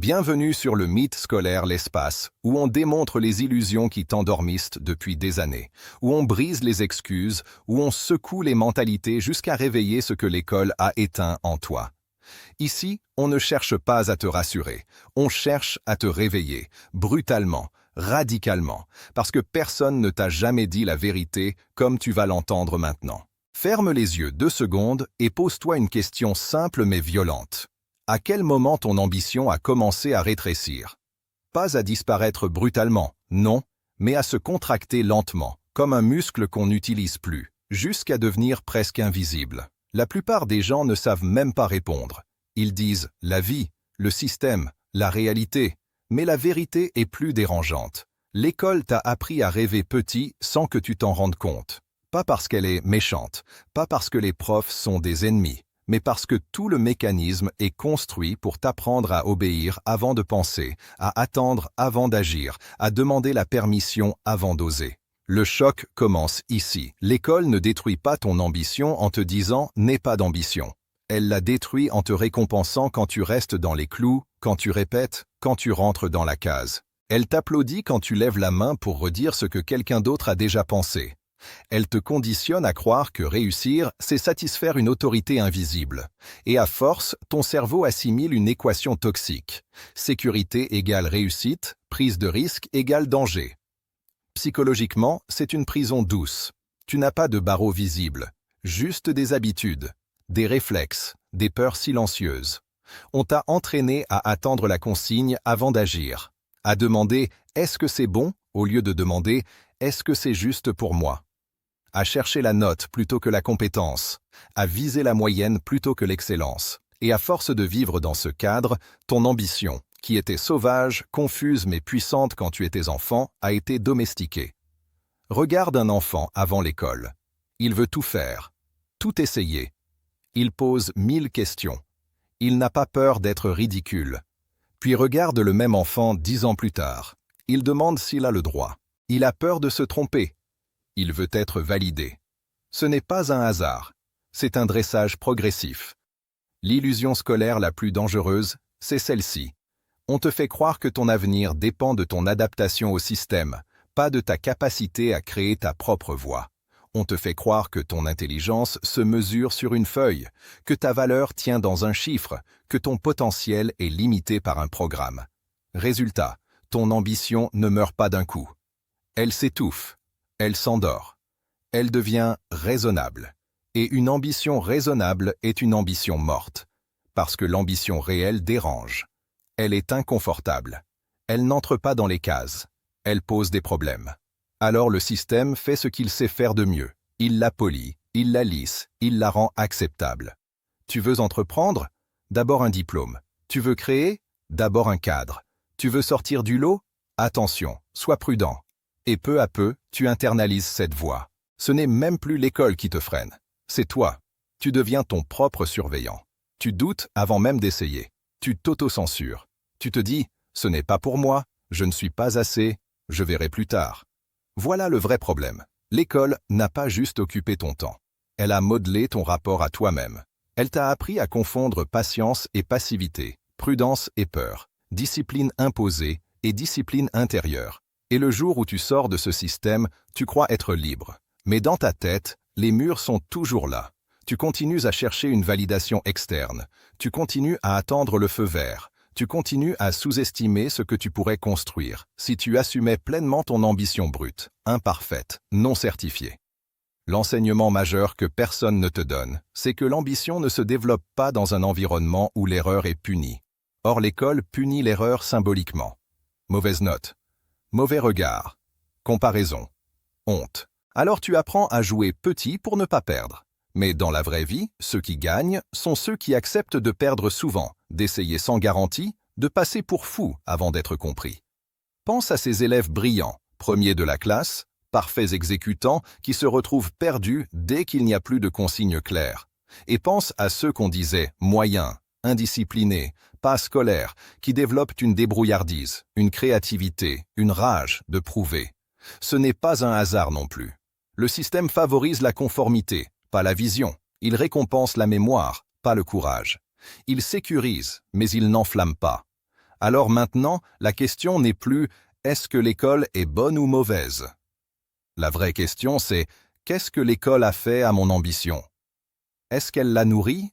Bienvenue sur le mythe scolaire l'espace, où on démontre les illusions qui t'endormissent depuis des années, où on brise les excuses, où on secoue les mentalités jusqu'à réveiller ce que l'école a éteint en toi. Ici, on ne cherche pas à te rassurer, on cherche à te réveiller, brutalement, radicalement, parce que personne ne t'a jamais dit la vérité comme tu vas l'entendre maintenant. Ferme les yeux 2 secondes et pose-toi une question simple mais violente. À quel moment ton ambition a commencé à rétrécir? Pas à disparaître brutalement, non, mais à se contracter lentement, comme un muscle qu'on n'utilise plus, jusqu'à devenir presque invisible. La plupart des gens ne savent même pas répondre. Ils disent « la vie »,« le système »,« la réalité », mais la vérité est plus dérangeante. L'école t'a appris à rêver petit sans que tu t'en rendes compte. Pas parce qu'elle est méchante, pas parce que les profs sont des ennemis, mais parce que tout le mécanisme est construit pour t'apprendre à obéir avant de penser, à attendre avant d'agir, à demander la permission avant d'oser. Le choc commence ici. L'école ne détruit pas ton ambition en te disant « n'aie pas d'ambition ». Elle la détruit en te récompensant quand tu restes dans les clous, quand tu répètes, quand tu rentres dans la case. Elle t'applaudit quand tu lèves la main pour redire ce que quelqu'un d'autre a déjà pensé. Elle te conditionne à croire que réussir, c'est satisfaire une autorité invisible. Et à force, ton cerveau assimile une équation toxique. Sécurité égale réussite, prise de risque égale danger. Psychologiquement, c'est une prison douce. Tu n'as pas de barreaux visibles, juste des habitudes, des réflexes, des peurs silencieuses. On t'a entraîné à attendre la consigne avant d'agir, à demander « est-ce que c'est bon ?» au lieu de demander « est-ce que c'est juste pour moi ?» à chercher la note plutôt que la compétence, à viser la moyenne plutôt que l'excellence. Et à force de vivre dans ce cadre, ton ambition, qui était sauvage, confuse mais puissante quand tu étais enfant, a été domestiquée. Regarde un enfant avant l'école. Il veut tout faire, tout essayer. Il pose 1000 questions. Il n'a pas peur d'être ridicule. Puis regarde le même enfant 10 ans plus tard. Il demande s'il a le droit. Il a peur de se tromper. Il veut être validé. Ce n'est pas un hasard, c'est un dressage progressif. L'illusion scolaire la plus dangereuse, c'est celle-ci. On te fait croire que ton avenir dépend de ton adaptation au système, pas de ta capacité à créer ta propre voie. On te fait croire que ton intelligence se mesure sur une feuille, que ta valeur tient dans un chiffre, que ton potentiel est limité par un programme. Résultat, ton ambition ne meurt pas d'un coup. Elle s'étouffe. Elle s'endort. Elle devient raisonnable. Et une ambition raisonnable est une ambition morte. Parce que l'ambition réelle dérange. Elle est inconfortable. Elle n'entre pas dans les cases. Elle pose des problèmes. Alors le système fait ce qu'il sait faire de mieux. Il la polit, il la lisse, il la rend acceptable. Tu veux entreprendre? D'abord un diplôme. Tu veux créer? D'abord un cadre. Tu veux sortir du lot? Attention, sois prudent. Et peu à peu, tu internalises cette voix. Ce n'est même plus l'école qui te freine. C'est toi. Tu deviens ton propre surveillant. Tu doutes avant même d'essayer. Tu t'auto-censures. Tu te dis « ce n'est pas pour moi, je ne suis pas assez, je verrai plus tard ». Voilà le vrai problème. L'école n'a pas juste occupé ton temps. Elle a modelé ton rapport à toi-même. Elle t'a appris à confondre patience et passivité, prudence et peur, discipline imposée et discipline intérieure. Et le jour où tu sors de ce système, tu crois être libre. Mais dans ta tête, les murs sont toujours là. Tu continues à chercher une validation externe. Tu continues à attendre le feu vert. Tu continues à sous-estimer ce que tu pourrais construire si tu assumais pleinement ton ambition brute, imparfaite, non certifiée. L'enseignement majeur que personne ne te donne, c'est que l'ambition ne se développe pas dans un environnement où l'erreur est punie. Or l'école punit l'erreur symboliquement. Mauvaise note. Mauvais regard, comparaison, honte. Alors tu apprends à jouer petit pour ne pas perdre. Mais dans la vraie vie, ceux qui gagnent sont ceux qui acceptent de perdre souvent, d'essayer sans garantie, de passer pour fou avant d'être compris. Pense à ces élèves brillants, premiers de la classe, parfaits exécutants, qui se retrouvent perdus dès qu'il n'y a plus de consignes claires. Et pense à ceux qu'on disait moyens, indisciplinés, pas scolaires, qui développent une débrouillardise, une créativité, une rage de prouver. Ce n'est pas un hasard non plus. Le système favorise la conformité, pas la vision. Il récompense la mémoire, pas le courage. Il sécurise, mais il n'enflamme pas. Alors maintenant, la question n'est plus « est-ce que l'école est bonne ou mauvaise ?» La vraie question c'est « qu'est-ce que l'école a fait à mon ambition ?» Est-ce qu'elle l'a nourrie?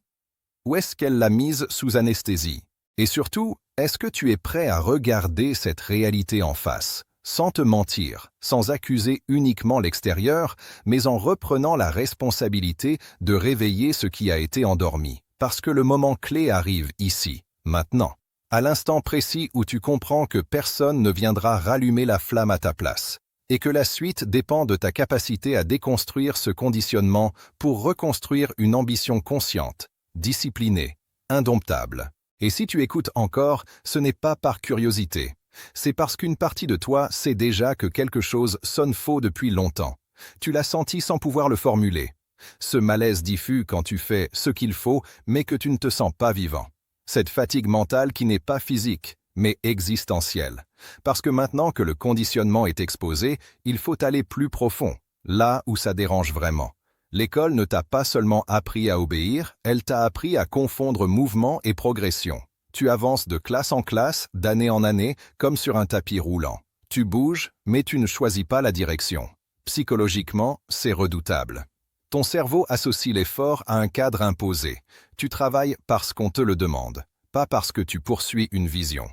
Ou est-ce qu'elle l'a mise sous anesthésie? Et surtout, est-ce que tu es prêt à regarder cette réalité en face, sans te mentir, sans accuser uniquement l'extérieur, mais en reprenant la responsabilité de réveiller ce qui a été endormi? Parce que le moment clé arrive ici, maintenant, à l'instant précis où tu comprends que personne ne viendra rallumer la flamme à ta place, et que la suite dépend de ta capacité à déconstruire ce conditionnement pour reconstruire une ambition consciente, disciplinée, indomptable. Et si tu écoutes encore, ce n'est pas par curiosité. C'est parce qu'une partie de toi sait déjà que quelque chose sonne faux depuis longtemps. Tu l'as senti sans pouvoir le formuler. Ce malaise diffus quand tu fais ce qu'il faut, mais que tu ne te sens pas vivant. Cette fatigue mentale qui n'est pas physique, mais existentielle. Parce que maintenant que le conditionnement est exposé, il faut aller plus profond, là où ça dérange vraiment. L'école ne t'a pas seulement appris à obéir, elle t'a appris à confondre mouvement et progression. Tu avances de classe en classe, d'année en année, comme sur un tapis roulant. Tu bouges, mais tu ne choisis pas la direction. Psychologiquement, c'est redoutable. Ton cerveau associe l'effort à un cadre imposé. Tu travailles parce qu'on te le demande, pas parce que tu poursuis une vision.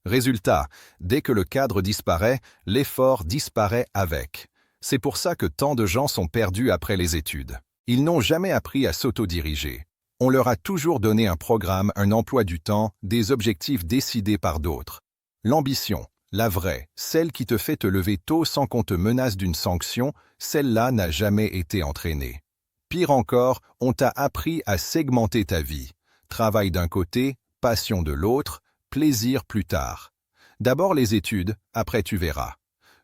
Résultat, dès que le cadre disparaît, l'effort disparaît avec. C'est pour ça que tant de gens sont perdus après les études. Ils n'ont jamais appris à s'autodiriger. On leur a toujours donné un programme, un emploi du temps, des objectifs décidés par d'autres. L'ambition, la vraie, celle qui te fait te lever tôt sans qu'on te menace d'une sanction, celle-là n'a jamais été entraînée. Pire encore, on t'a appris à segmenter ta vie. Travail d'un côté, passion de l'autre, plaisir plus tard. D'abord les études, après tu verras.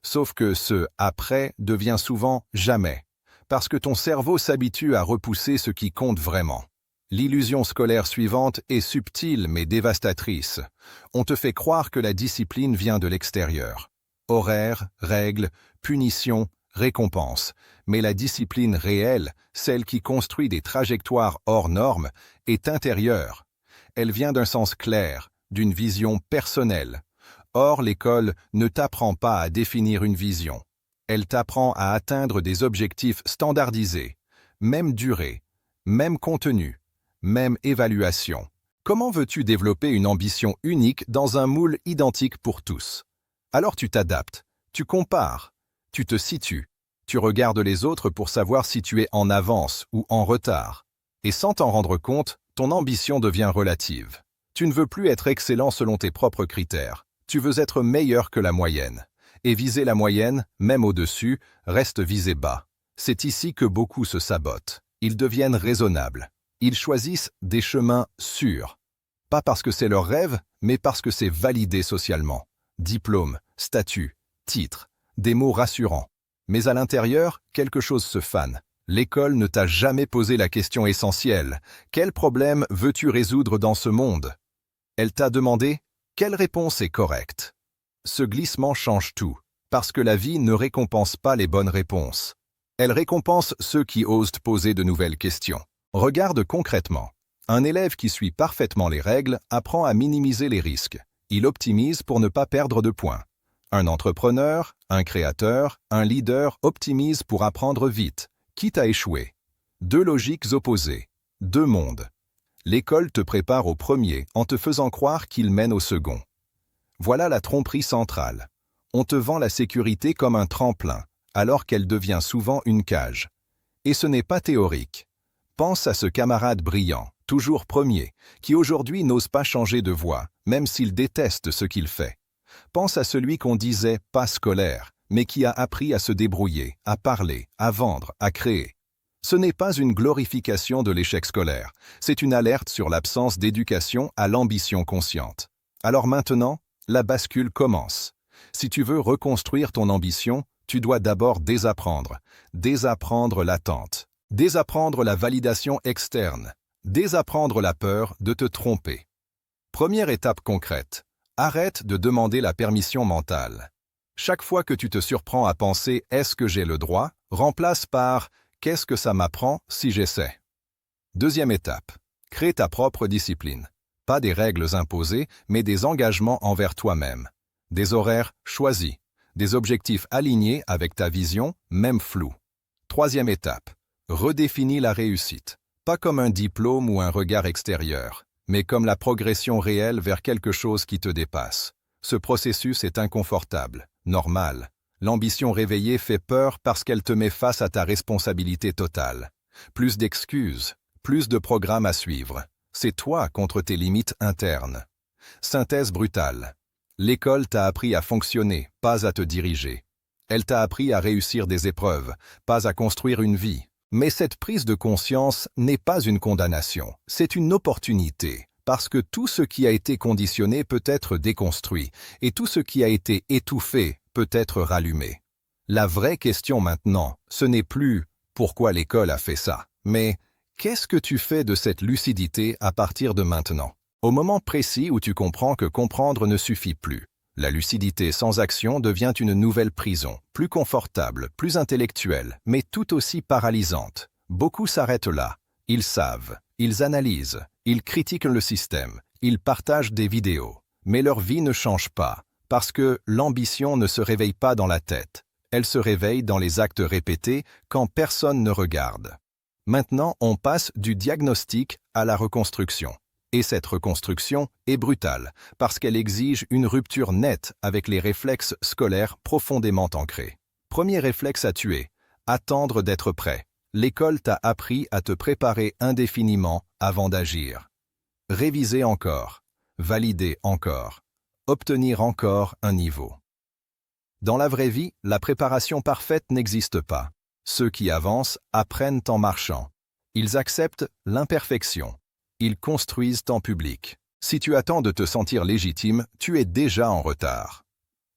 Sauf que ce « après » devient souvent « jamais », parce que ton cerveau s'habitue à repousser ce qui compte vraiment. L'illusion scolaire suivante est subtile mais dévastatrice. On te fait croire que la discipline vient de l'extérieur. Horaires, règles, punitions, récompenses. Mais la discipline réelle, celle qui construit des trajectoires hors normes, est intérieure. Elle vient d'un sens clair, d'une vision personnelle. Or, l'école ne t'apprend pas à définir une vision. Elle t'apprend à atteindre des objectifs standardisés, même durée, même contenu, même évaluation. Comment veux-tu développer une ambition unique dans un moule identique pour tous? Alors tu t'adaptes, tu compares, tu te situes, tu regardes les autres pour savoir si tu es en avance ou en retard. Et sans t'en rendre compte, ton ambition devient relative. Tu ne veux plus être excellent selon tes propres critères. Tu veux être meilleur que la moyenne. Et viser la moyenne, même au-dessus, reste viser bas. C'est ici que beaucoup se sabotent. Ils deviennent raisonnables. Ils choisissent des chemins sûrs. Pas parce que c'est leur rêve, mais parce que c'est validé socialement. Diplôme, statut, titre, des mots rassurants. Mais à l'intérieur, quelque chose se fane. L'école ne t'a jamais posé la question essentielle. Quel problème veux-tu résoudre dans ce monde? Elle t'a demandé quelle réponse est correcte. Ce glissement change tout, parce que la vie ne récompense pas les bonnes réponses. Elle récompense ceux qui osent poser de nouvelles questions. Regarde concrètement. Un élève qui suit parfaitement les règles apprend à minimiser les risques. Il optimise pour ne pas perdre de points. Un entrepreneur, un créateur, un leader optimise pour apprendre vite, quitte à échouer. Deux logiques opposées, deux mondes. L'école te prépare au premier en te faisant croire qu'il mène au second. Voilà la tromperie centrale. On te vend la sécurité comme un tremplin, alors qu'elle devient souvent une cage. Et ce n'est pas théorique. Pense à ce camarade brillant, toujours premier, qui aujourd'hui n'ose pas changer de voie, même s'il déteste ce qu'il fait. Pense à celui qu'on disait pas scolaire, mais qui a appris à se débrouiller, à parler, à vendre, à créer. Ce n'est pas une glorification de l'échec scolaire, c'est une alerte sur l'absence d'éducation à l'ambition consciente. Alors maintenant, la bascule commence. Si tu veux reconstruire ton ambition, tu dois d'abord désapprendre l'attente, désapprendre la validation externe, désapprendre la peur de te tromper. Première étape concrète, arrête de demander la permission mentale. Chaque fois que tu te surprends à penser « est-ce que j'ai le droit ?», remplace par « qu'est-ce que ça m'apprend si j'essaie ?» Deuxième étape, crée ta propre discipline. Pas des règles imposées, mais des engagements envers toi-même. Des horaires choisis. Des objectifs alignés avec ta vision, même floue. Troisième étape. Redéfinis la réussite. Pas comme un diplôme ou un regard extérieur, mais comme la progression réelle vers quelque chose qui te dépasse. Ce processus est inconfortable, normal. L'ambition réveillée fait peur parce qu'elle te met face à ta responsabilité totale. Plus d'excuses, plus de programmes à suivre. C'est toi contre tes limites internes. Synthèse brutale. L'école t'a appris à fonctionner, pas à te diriger. Elle t'a appris à réussir des épreuves, pas à construire une vie. Mais cette prise de conscience n'est pas une condamnation, c'est une opportunité, parce que tout ce qui a été conditionné peut être déconstruit, et tout ce qui a été étouffé peut être rallumé. La vraie question maintenant, ce n'est plus « pourquoi l'école a fait ça ?», mais « qu'est-ce que tu fais de cette lucidité à partir de maintenant ?» Au moment précis où tu comprends que comprendre ne suffit plus. La lucidité sans action devient une nouvelle prison, plus confortable, plus intellectuelle, mais tout aussi paralysante. Beaucoup s'arrêtent là. Ils savent, ils analysent, ils critiquent le système, ils partagent des vidéos. Mais leur vie ne change pas, parce que l'ambition ne se réveille pas dans la tête. Elle se réveille dans les actes répétés quand personne ne regarde. Maintenant, on passe du diagnostic à la reconstruction. Et cette reconstruction est brutale, parce qu'elle exige une rupture nette avec les réflexes scolaires profondément ancrés. Premier réflexe à tuer, attendre d'être prêt. L'école t'a appris à te préparer indéfiniment avant d'agir. Réviser encore, valider encore, obtenir encore un niveau. Dans la vraie vie, la préparation parfaite n'existe pas. Ceux qui avancent apprennent en marchant. Ils acceptent l'imperfection. Ils construisent en public. Si tu attends de te sentir légitime, tu es déjà en retard.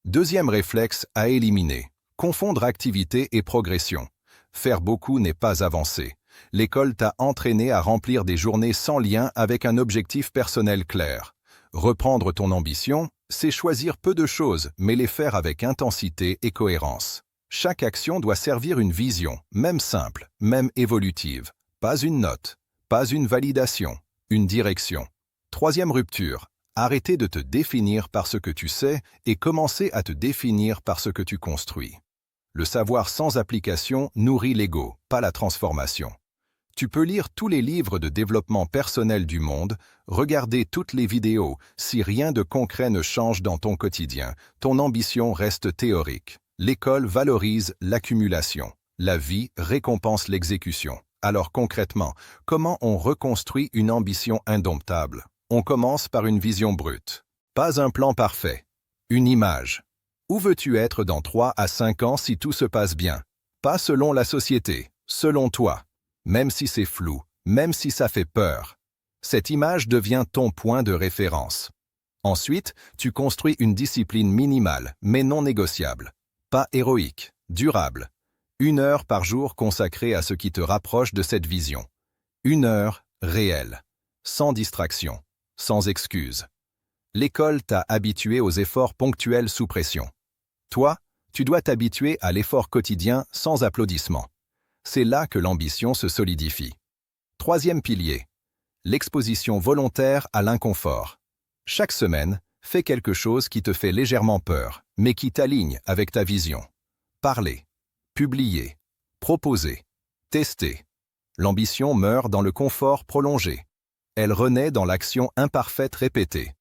Deuxième réflexe à éliminer. Confondre activité et progression. Faire beaucoup n'est pas avancer. L'école t'a entraîné à remplir des journées sans lien avec un objectif personnel clair. Reprendre ton ambition, c'est choisir peu de choses, mais les faire avec intensité et cohérence. Chaque action doit servir une vision, même simple, même évolutive. Pas une note, pas une validation. Une direction. Troisième rupture. Arrêter de te définir par ce que tu sais et commencer à te définir par ce que tu construis. Le savoir sans application nourrit l'ego, pas la transformation. Tu peux lire tous les livres de développement personnel du monde, regarder toutes les vidéos, si rien de concret ne change dans ton quotidien, ton ambition reste théorique. L'école valorise l'accumulation. La vie récompense l'exécution. Alors concrètement, comment on reconstruit une ambition indomptable? On commence par une vision brute. Pas un plan parfait. Une image. Où veux-tu être dans 3 à 5 ans si tout se passe bien? Pas selon la société, selon toi. Même si c'est flou, même si ça fait peur. Cette image devient ton point de référence. Ensuite, tu construis une discipline minimale, mais non négociable. Pas héroïque, durable. 1 heure par jour consacrée à ce qui te rapproche de cette vision. 1 heure réelle, sans distraction, sans excuse. L'école t'a habitué aux efforts ponctuels sous pression. Toi, tu dois t'habituer à l'effort quotidien sans applaudissements. C'est là que l'ambition se solidifie. Troisième pilier, l'exposition volontaire à l'inconfort. Chaque semaine, fais quelque chose qui te fait légèrement peur, mais qui t'aligne avec ta vision. Parler. Publier, proposer, tester. L'ambition meurt dans le confort prolongé. Elle renaît dans l'action imparfaite répétée.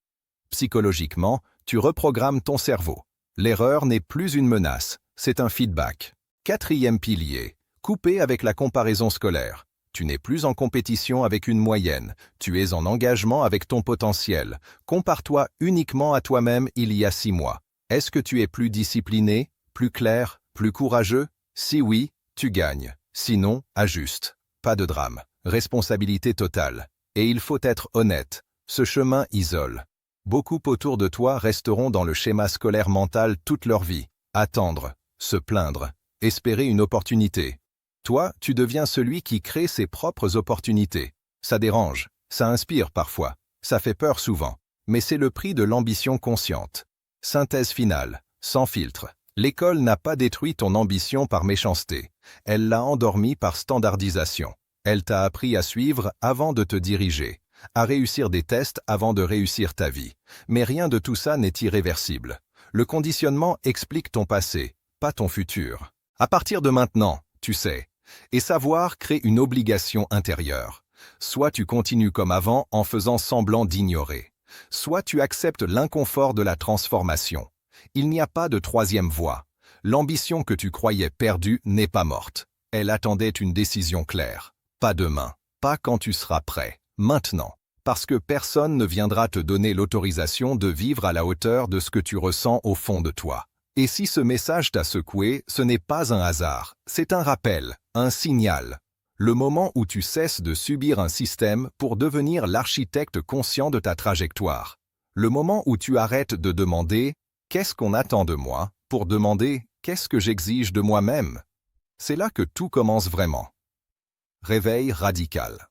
Psychologiquement, tu reprogrammes ton cerveau. L'erreur n'est plus une menace, c'est un feedback. Quatrième pilier, couper avec la comparaison scolaire. Tu n'es plus en compétition avec une moyenne, tu es en engagement avec ton potentiel. Compare-toi uniquement à toi-même il y a 6 mois. Est-ce que tu es plus discipliné, plus clair, plus courageux? Si oui, tu gagnes. Sinon, ajuste. Pas de drame. Responsabilité totale. Et il faut être honnête. Ce chemin isole. Beaucoup autour de toi resteront dans le schéma scolaire mental toute leur vie. Attendre, se plaindre, espérer une opportunité. Toi, tu deviens celui qui crée ses propres opportunités. Ça dérange, ça inspire parfois, ça fait peur souvent. Mais c'est le prix de l'ambition consciente. Synthèse finale, sans filtre. L'école n'a pas détruit ton ambition par méchanceté. Elle l'a endormie par standardisation. Elle t'a appris à suivre avant de te diriger, à réussir des tests avant de réussir ta vie. Mais rien de tout ça n'est irréversible. Le conditionnement explique ton passé, pas ton futur. À partir de maintenant, tu sais. Et savoir crée une obligation intérieure. Soit tu continues comme avant en faisant semblant d'ignorer. Soit tu acceptes l'inconfort de la transformation. Il n'y a pas de troisième voie. L'ambition que tu croyais perdue n'est pas morte. Elle attendait une décision claire. Pas demain, pas quand tu seras prêt, maintenant. Parce que personne ne viendra te donner l'autorisation de vivre à la hauteur de ce que tu ressens au fond de toi. Et si ce message t'a secoué, ce n'est pas un hasard, c'est un rappel, un signal. Le moment où tu cesses de subir un système pour devenir l'architecte conscient de ta trajectoire. Le moment où tu arrêtes de demander « Qu'est-ce qu'on attend de moi ?» pour demander « Qu'est-ce que j'exige de moi-même ?» C'est là que tout commence vraiment. Réveil radical.